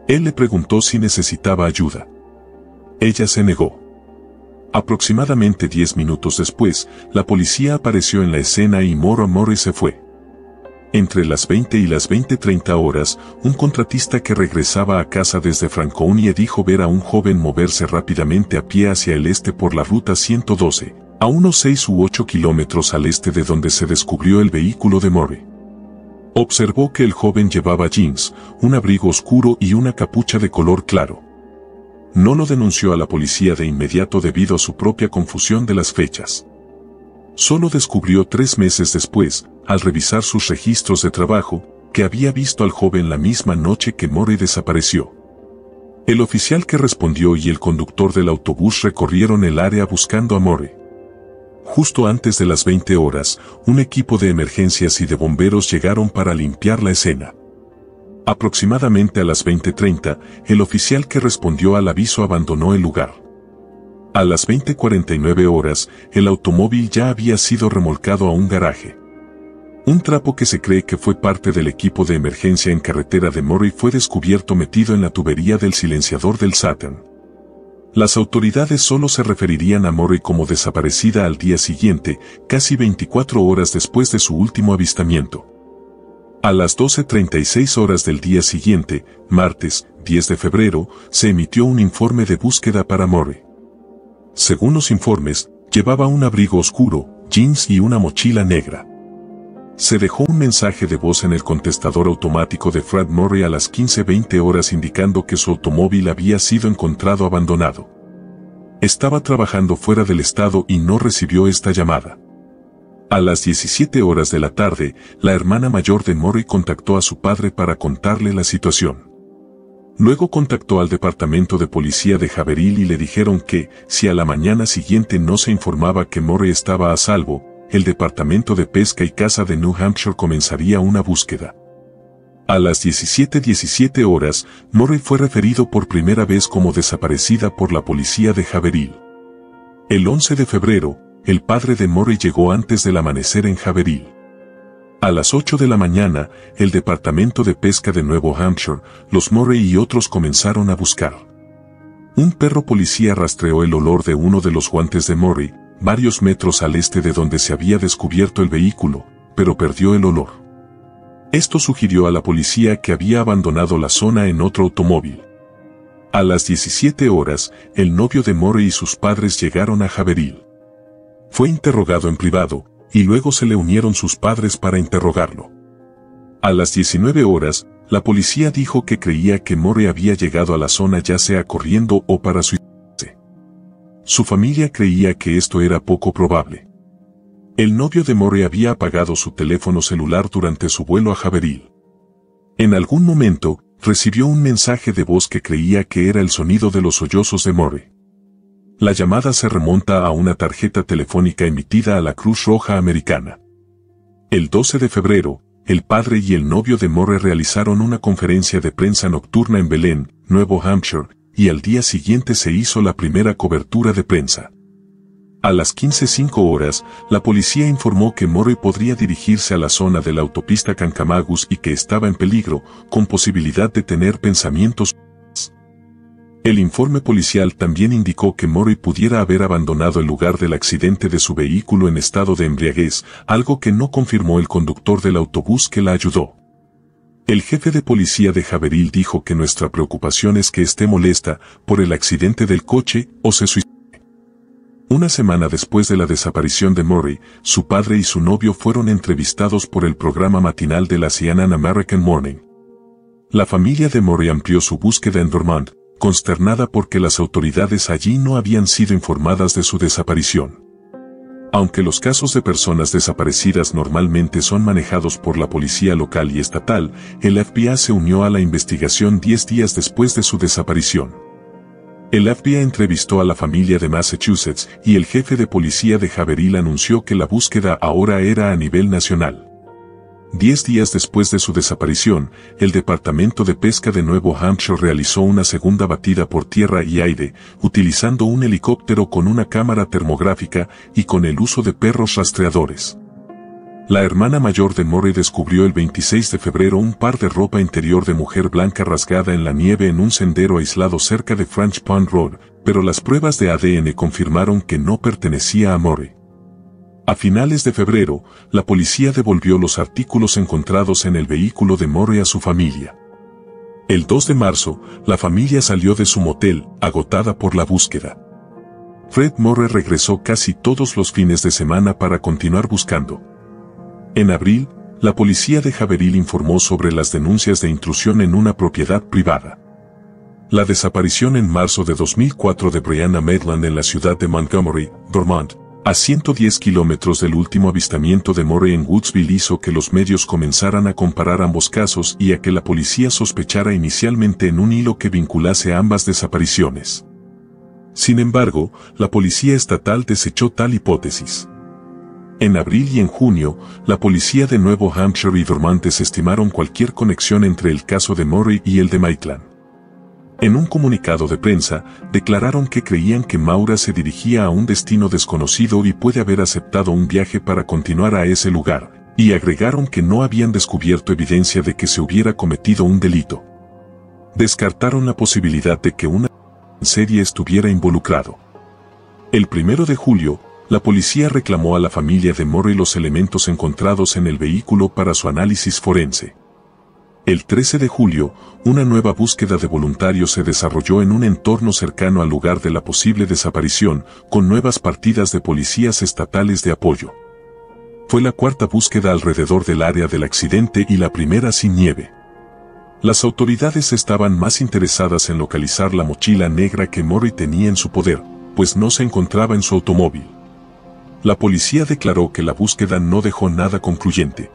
Él le preguntó si necesitaba ayuda. Ella se negó. Aproximadamente 10 minutos después, la policía apareció en la escena y Murray se fue. Entre las 20 y las 20:30 horas, un contratista que regresaba a casa desde Franconia dijo ver a un joven moverse rápidamente a pie hacia el este por la ruta 112, a unos 6 u 8 kilómetros al este de donde se descubrió el vehículo de Murray. Observó que el joven llevaba jeans, un abrigo oscuro y una capucha de color claro. No lo denunció a la policía de inmediato debido a su propia confusión de las fechas. Solo descubrió 3 meses después, al revisar sus registros de trabajo, que había visto al joven la misma noche que Murray desapareció. El oficial que respondió y el conductor del autobús recorrieron el área buscando a Murray. Justo antes de las 20 horas, un equipo de emergencias y de bomberos llegaron para limpiar la escena. Aproximadamente a las 20:30, el oficial que respondió al aviso abandonó el lugar. A las 20:49 horas, el automóvil ya había sido remolcado a un garaje. Un trapo que se cree que fue parte del equipo de emergencia en carretera de Murray fue descubierto metido en la tubería del silenciador del Saturn. Las autoridades solo se referirían a Murray como desaparecida al día siguiente, casi 24 horas después de su último avistamiento. A las 12:36 horas del día siguiente, martes, 10 de febrero, se emitió un informe de búsqueda para Murray. Según los informes, llevaba un abrigo oscuro, jeans y una mochila negra. Se dejó un mensaje de voz en el contestador automático de Fred Murray a las 15:20 horas indicando que su automóvil había sido encontrado abandonado. Estaba trabajando fuera del estado y no recibió esta llamada. A las 17 horas de la tarde, la hermana mayor de Murray contactó a su padre para contarle la situación. Luego contactó al departamento de policía de Haverhill y le dijeron que, si a la mañana siguiente no se informaba que Murray estaba a salvo, el Departamento de Pesca y Caza de New Hampshire comenzaría una búsqueda. A las 17:17 horas, Morey fue referido por primera vez como desaparecida por la policía de Haverhill. El 11 de febrero, el padre de Morey llegó antes del amanecer en Haverhill. A las 8 de la mañana, el Departamento de Pesca de Nuevo Hampshire, los Morey y otros comenzaron a buscar. Un perro policía rastreó el olor de uno de los guantes de Morey, varios metros al este de donde se había descubierto el vehículo, pero perdió el olor. Esto sugirió a la policía que había abandonado la zona en otro automóvil. A las 17 horas, el novio de Morey y sus padres llegaron a Haverhill. Fue interrogado en privado, y luego se le unieron sus padres para interrogarlo. A las 19 horas, la policía dijo que creía que Morey había llegado a la zona ya sea corriendo o para suicidarse. Su familia creía que esto era poco probable. El novio de Morey había apagado su teléfono celular durante su vuelo a Haverhill. En algún momento, recibió un mensaje de voz que creía que era el sonido de los sollozos de Morey. La llamada se remonta a una tarjeta telefónica emitida a la Cruz Roja Americana. El 12 de febrero, el padre y el novio de Morey realizaron una conferencia de prensa nocturna en Belén, Nuevo Hampshire, y al día siguiente se hizo la primera cobertura de prensa. A las 15:05 horas, la policía informó que Morey podría dirigirse a la zona de la autopista Kancamagus y que estaba en peligro, con posibilidad de tener pensamientos. El informe policial también indicó que Morey pudiera haber abandonado el lugar del accidente de su vehículo en estado de embriaguez, algo que no confirmó el conductor del autobús que la ayudó. El jefe de policía de Haverhill dijo que nuestra preocupación es que esté molesta por el accidente del coche o se suicide. Una semana después de la desaparición de Morey, su padre y su novio fueron entrevistados por el programa matinal de la CNN American Morning. La familia de Morey amplió su búsqueda en Dormont, consternada porque las autoridades allí no habían sido informadas de su desaparición. Aunque los casos de personas desaparecidas normalmente son manejados por la policía local y estatal, el FBI se unió a la investigación 10 días después de su desaparición. El FBI entrevistó a la familia de Massachusetts y el jefe de policía de Haverhill anunció que la búsqueda ahora era a nivel nacional. 10 días después de su desaparición, el Departamento de Pesca de Nuevo Hampshire realizó una segunda batida por tierra y aire, utilizando un helicóptero con una cámara termográfica y con el uso de perros rastreadores. La hermana mayor de Morey descubrió el 26 de febrero un par de ropa interior de mujer blanca rasgada en la nieve en un sendero aislado cerca de French Pond Road, pero las pruebas de ADN confirmaron que no pertenecía a Morey. A finales de febrero, la policía devolvió los artículos encontrados en el vehículo de Morey a su familia. El 2 de marzo, la familia salió de su motel, agotada por la búsqueda. Fred Morey regresó casi todos los fines de semana para continuar buscando. En abril, la policía de Haverhill informó sobre las denuncias de intrusión en una propiedad privada. La desaparición en marzo de 2004 de Brianna Maitland en la ciudad de Montgomery, Vermont, a 110 kilómetros del último avistamiento de Morey en Woodsville hizo que los medios comenzaran a comparar ambos casos y a que la policía sospechara inicialmente en un hilo que vinculase ambas desapariciones. Sin embargo, la policía estatal desechó tal hipótesis. En abril y en junio, la policía de Nuevo Hampshire y Vermont desestimaron cualquier conexión entre el caso de Morey y el de Maitland. En un comunicado de prensa, declararon que creían que Maura se dirigía a un destino desconocido y puede haber aceptado un viaje para continuar a ese lugar, y agregaron que no habían descubierto evidencia de que se hubiera cometido un delito. Descartaron la posibilidad de que una en serie estuviera involucrado. El 1 de julio, la policía reclamó a la familia de Morey los elementos encontrados en el vehículo para su análisis forense. El 13 de julio, una nueva búsqueda de voluntarios se desarrolló en un entorno cercano al lugar de la posible desaparición, con nuevas partidas de policías estatales de apoyo. Fue la cuarta búsqueda alrededor del área del accidente y la primera sin nieve. Las autoridades estaban más interesadas en localizar la mochila negra que Morey tenía en su poder, pues no se encontraba en su automóvil. La policía declaró que la búsqueda no dejó nada concluyente.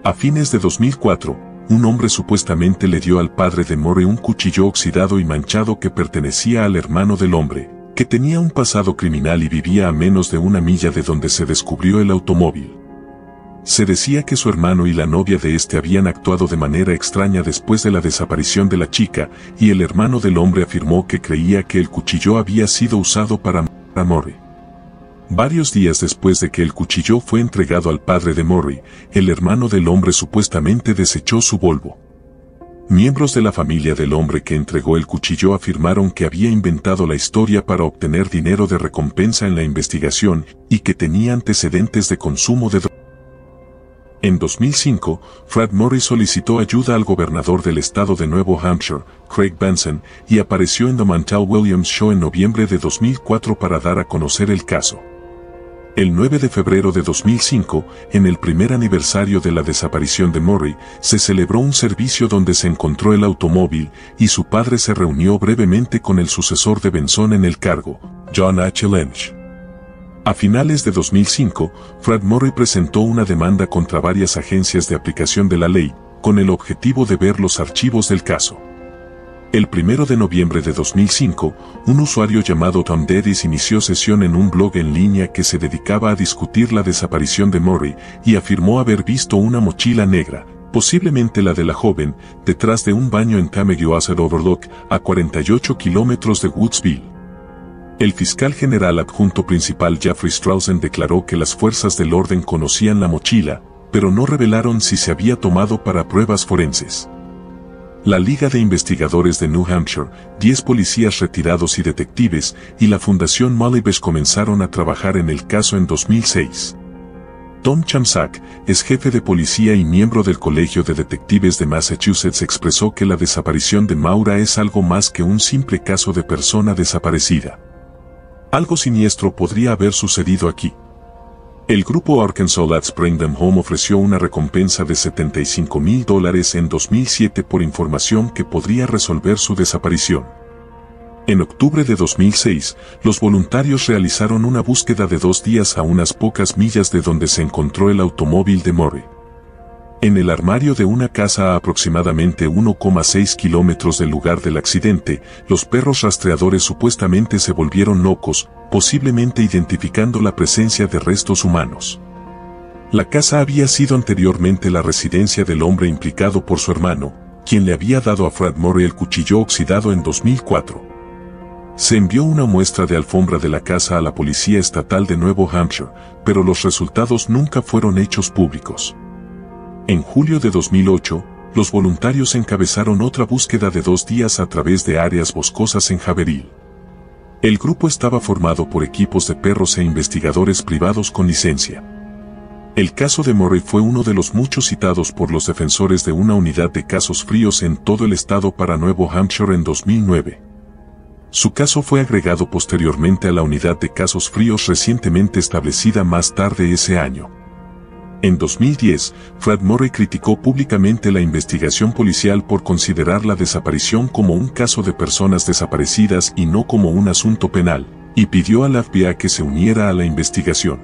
A fines de 2004, un hombre supuestamente le dio al padre de Morey un cuchillo oxidado y manchado que pertenecía al hermano del hombre, que tenía un pasado criminal y vivía a menos de 1 milla de donde se descubrió el automóvil. Se decía que su hermano y la novia de este habían actuado de manera extraña después de la desaparición de la chica, y el hermano del hombre afirmó que creía que el cuchillo había sido usado para matar a Morrie. Varios días después de que el cuchillo fue entregado al padre de Morrie, el hermano del hombre supuestamente desechó su Volvo. Miembros de la familia del hombre que entregó el cuchillo afirmaron que había inventado la historia para obtener dinero de recompensa en la investigación y que tenía antecedentes de consumo de drogas. En 2005, Fred Morrie solicitó ayuda al gobernador del estado de Nuevo Hampshire, Craig Benson, y apareció en The Montel Williams Show en noviembre de 2004 para dar a conocer el caso. El 9 de febrero de 2005, en el primer aniversario de la desaparición de Morrie, se celebró un servicio donde se encontró el automóvil y su padre se reunió brevemente con el sucesor de Benson en el cargo, John H. Lynch. A finales de 2005, Fred Morrie presentó una demanda contra varias agencias de aplicación de la ley, con el objetivo de ver los archivos del caso. El 1 de noviembre de 2005, un usuario llamado Tom Dedis inició sesión en un blog en línea que se dedicaba a discutir la desaparición de Morrie y afirmó haber visto una mochila negra, posiblemente la de la joven, detrás de un baño en Cameguasset Overlook, a 48 kilómetros de Woodsville. El fiscal general adjunto principal Jeffrey Strausen declaró que las fuerzas del orden conocían la mochila, pero no revelaron si se había tomado para pruebas forenses. La Liga de Investigadores de New Hampshire, 10 policías retirados y detectives, y la Fundación Molly-Besh comenzaron a trabajar en el caso en 2006. Tom Chamsack, ex jefe de policía y miembro del Colegio de Detectives de Massachusetts, expresó que la desaparición de Maura es algo más que un simple caso de persona desaparecida. Algo siniestro podría haber sucedido aquí. El grupo Arkansas Let's Bring Them Home ofreció una recompensa de $75,000 en 2007 por información que podría resolver su desaparición. En octubre de 2006, los voluntarios realizaron una búsqueda de 2 días a unas pocas millas de donde se encontró el automóvil de Morrie. En el armario de una casa a aproximadamente 1,6 kilómetros del lugar del accidente, los perros rastreadores supuestamente se volvieron locos, posiblemente identificando la presencia de restos humanos. La casa había sido anteriormente la residencia del hombre implicado por su hermano, quien le había dado a Fred Morrie el cuchillo oxidado en 2004. Se envió una muestra de alfombra de la casa a la Policía Estatal de Nuevo Hampshire, pero los resultados nunca fueron hechos públicos. En julio de 2008, los voluntarios encabezaron otra búsqueda de 2 días a través de áreas boscosas en Haverhill. El grupo estaba formado por equipos de perros e investigadores privados con licencia. El caso de Morrie fue uno de los muchos citados por los defensores de una unidad de casos fríos en todo el estado para Nuevo Hampshire en 2009. Su caso fue agregado posteriormente a la unidad de casos fríos recientemente establecida más tarde ese año. En 2010, Fred Morrie criticó públicamente la investigación policial por considerar la desaparición como un caso de personas desaparecidas y no como un asunto penal, y pidió al FBI que se uniera a la investigación.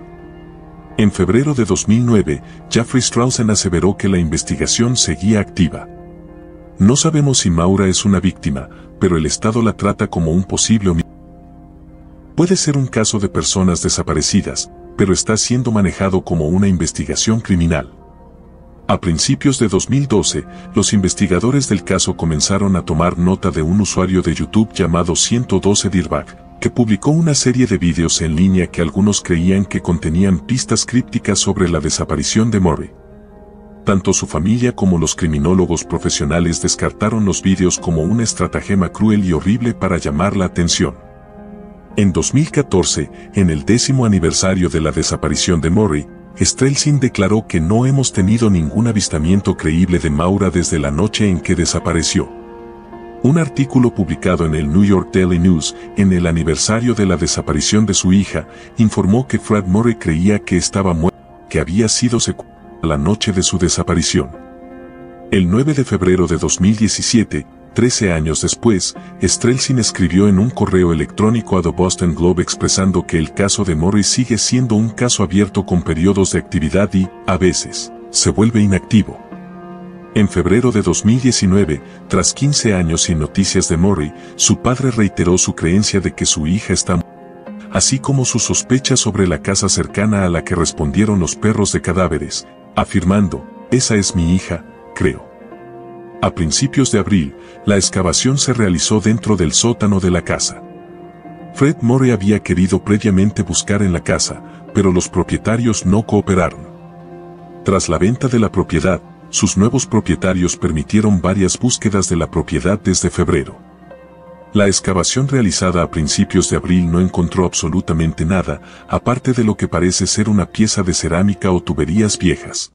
En febrero de 2009, Jeffrey Strausen aseveró que la investigación seguía activa. No sabemos si Maura es una víctima, pero el Estado la trata como un posible homicidio. Puede ser un caso de personas desaparecidas, pero está siendo manejado como una investigación criminal. A principios de 2012, los investigadores del caso comenzaron a tomar nota de un usuario de YouTube llamado 112 Dirtbag, que publicó una serie de vídeos en línea que algunos creían que contenían pistas crípticas sobre la desaparición de Morrie. Tanto su familia como los criminólogos profesionales descartaron los vídeos como una estratagema cruel y horrible para llamar la atención. En 2014, en el 10º aniversario de la desaparición de Morrie, Strelzin declaró que no hemos tenido ningún avistamiento creíble de Maura desde la noche en que desapareció. Un artículo publicado en el New York Daily News, en el aniversario de la desaparición de su hija, informó que Fred Morrie creía que estaba muerto, que había sido secuestrado la noche de su desaparición. El 9 de febrero de 2017, 13 años después, Strelzin escribió en un correo electrónico a The Boston Globe expresando que el caso de Morrie sigue siendo un caso abierto con periodos de actividad y, a veces, se vuelve inactivo. En febrero de 2019, tras 15 años sin noticias de Morrie, su padre reiteró su creencia de que su hija está muerta. así como sus sospechas sobre la casa cercana a la que respondieron los perros de cadáveres, afirmando, «Esa es mi hija, creo». A principios de abril, la excavación se realizó dentro del sótano de la casa. Fred Moore había querido previamente buscar en la casa, pero los propietarios no cooperaron. Tras la venta de la propiedad, sus nuevos propietarios permitieron varias búsquedas de la propiedad desde febrero. La excavación realizada a principios de abril no encontró absolutamente nada, aparte de lo que parece ser una pieza de cerámica o tuberías viejas.